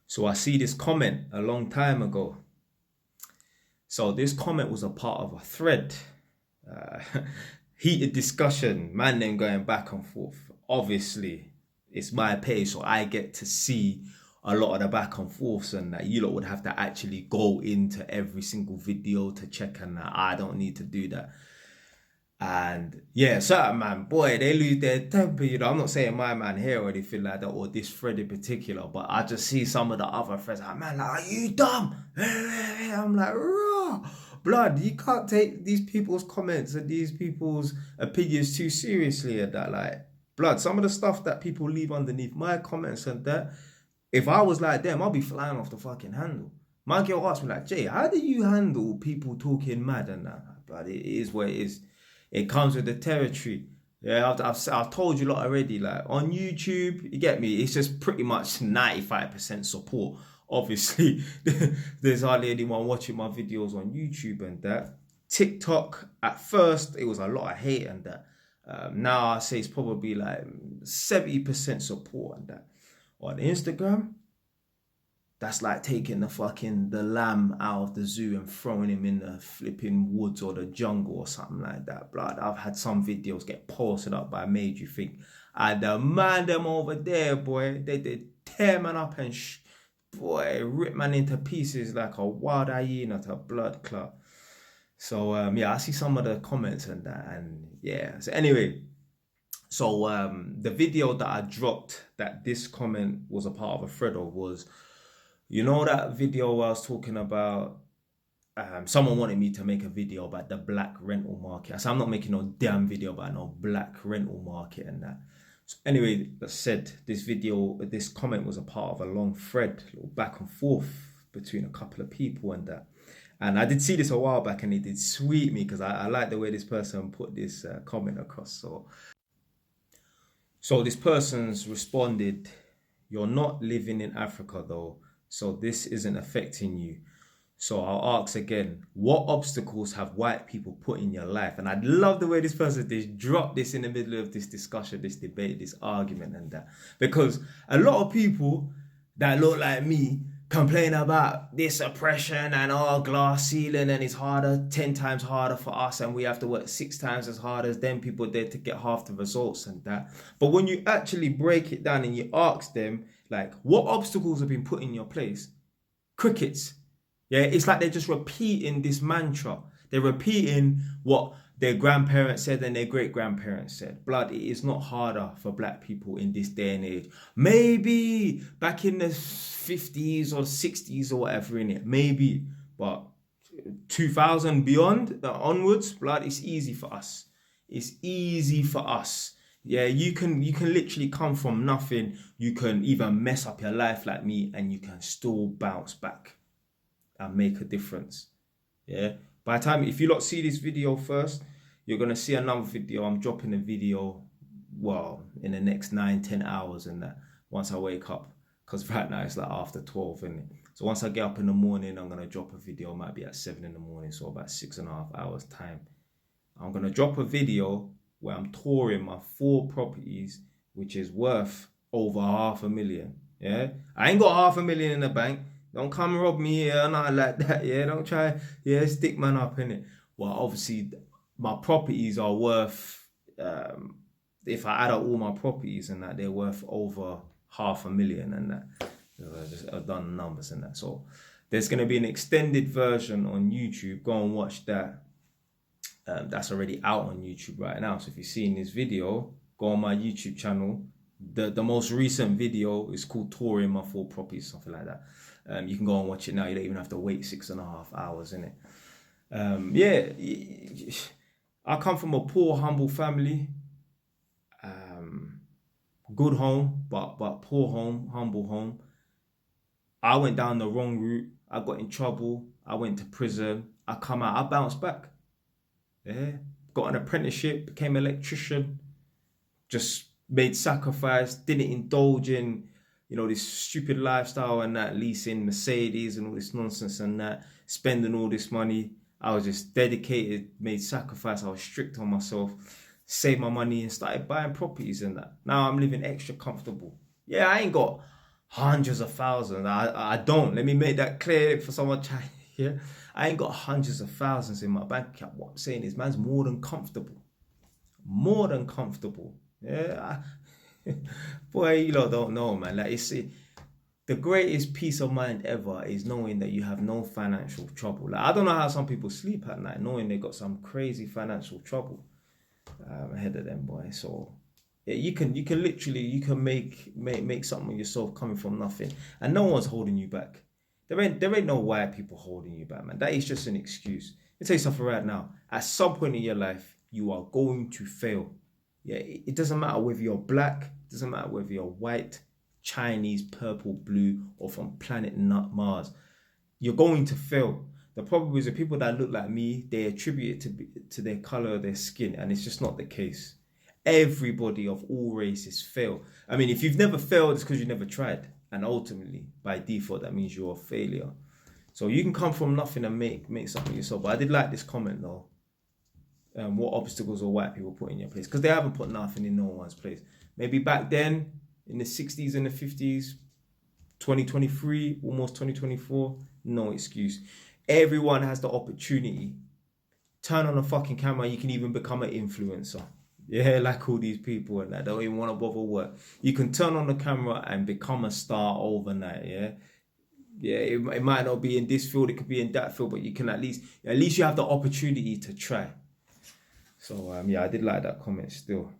So I see this comment a long time ago. So this comment was a part of a thread. Uh, Heated discussion, man, them going back and forth. Obviously, it's my page, so I get to see a lot of the back and forths, and that you lot would have to actually go into every single video to check, and that I don't need to do that. And yeah, certain man, boy, they lose their temper. I'm not saying my man here or anything like that, or this thread in particular, but I just see some of the other friends like, man, like, are you dumb? I'm like, raw. Blood, you can't take these people's comments and these people's opinions too seriously and that. Like, blood, some of the stuff that people leave underneath my comments and that, if I was like them, I'll be flying off the fucking handle. My girl asked me, like, Jay, how do you handle people talking mad and that? But it is what it is. It comes with the territory. Yeah, I've told you a lot already. Like on YouTube, you get me. It's just pretty much 95% support. Obviously, there's hardly anyone watching my videos on YouTube and that. TikTok, at first, it was a lot of hate and that. Now I say it's probably like 70% support and that. On Instagram, that's like taking the lamb out of the zoo and throwing him in the flipping woods or the jungle or something like that. Blood. I've had some videos get posted up by Made You Think. And the man them over there, boy, they tear man up and boy, rip man into pieces like a wild hyena to a blood clot. So yeah, I see some of the comments and that, and yeah. So anyway, so the video that I dropped that this comment was a part of a thread of was, you know, that video where I was talking about, someone wanted me to make a video about the black rental market. I said, I'm not making no damn video about no black rental market and that. So anyway, that said, this comment was a part of a long thread, little back and forth between a couple of people and that. And I did see this a while back and it did sweet me because I like the way this person put this comment across. So this person's responded, you're not living in Africa though, so this isn't affecting you. So I'll ask again, what obstacles have white people put in your life? And I'd love the way this person just dropped this in the middle of this discussion, this debate, this argument and that. Because a lot of people that look like me complain about this oppression and our glass ceiling and it's harder, 10 times harder for us and we have to work 6 times as hard as them people there to get half the results and that. But when you actually break it down and you ask them, like, what obstacles have been put in your place? Crickets. Yeah, it's like they're just repeating this mantra. They're repeating what their grandparents said and their great grandparents said. Blood, it is not harder for black people in this day and age. Maybe back in the 50s or 60s or whatever in it, maybe, but 2000 beyond onwards, blood, it's easy for us. It's easy for us. Yeah, you can literally come from nothing. You can even mess up your life like me and you can still bounce back and make a difference. Yeah. By the time, if you lot see this video first, you're going to see another video. I'm dropping a video, well, in the next 9-10 hours and that, once I wake up. Because right now it's like after 12, isn't it? So once I get up in the morning, I'm going to drop a video. It might be at 7 in the morning, so about 6.5 hours time. I'm going to drop a video where I'm touring my 4 properties, which is worth over $500,000. Yeah. I ain't got $500,000 in the bank. Don't come rob me here or nothing like that. Yeah. Don't try, stick man up in it. Well, obviously, my properties are worth, if I add up all my properties and that, they're worth over $500,000 and that. I've done the numbers and that. So there's going to be an extended version on YouTube. Go and watch that. That's already out on YouTube right now. So if you're seeing this video, go on my YouTube channel. The most recent video is called Touring My 4 Properties, something like that. You can go and watch it now. You don't even have to wait 6.5 hours in it. Yeah, I come from a poor, humble family. Good home, but poor home, humble home. I went down the wrong route. I got in trouble. I went to prison. I come out. I bounced back. Yeah, got an apprenticeship, became an electrician. Just made sacrifice. Didn't indulge in, this stupid lifestyle and that, leasing Mercedes and all this nonsense and that, spending all this money. I was just dedicated, made sacrifice. I was strict on myself, saved my money and started buying properties and that. Now I'm living extra comfortable. Yeah, I ain't got hundreds of thousands. I don't. Let me make that clear for someone trying here. I ain't got hundreds of thousands in my bank account. What I'm saying is, man's more than comfortable. More than comfortable. Yeah. Boy, you lot don't know, man. Like, you see, the greatest peace of mind ever is knowing that you have no financial trouble. Like, I don't know how some people sleep at night knowing they got some crazy financial trouble ahead of them, boy. So yeah, you can literally make something of yourself coming from nothing, and no one's holding you back. There ain't no white people holding you back, man. That is just an excuse. Let me tell you something right now. At some point in your life, you are going to fail. Yeah, it doesn't matter whether you're black, it doesn't matter whether you're white, Chinese, purple, blue, or from planet Mars. You're going to fail. The problem is the people that look like me, they attribute it to their color of their skin, and it's just not the case. Everybody of all races fail. I mean, if you've never failed, it's because you never tried. And ultimately, by default, that means you're a failure. So you can come from nothing and make something yourself. But I did like this comment though. What obstacles will white people put in your place? Because they haven't put nothing in no one's place. Maybe back then, in the 60s and the 50s, 2023, almost 2024, no excuse. Everyone has the opportunity. Turn on a fucking camera, you can even become an influencer. Yeah, like all these people and that don't even want to bother work. You can turn on the camera and become a star overnight, yeah? Yeah, it might not be in this field, it could be in that field, but you can at least you have the opportunity to try. So yeah, I did like that comment still.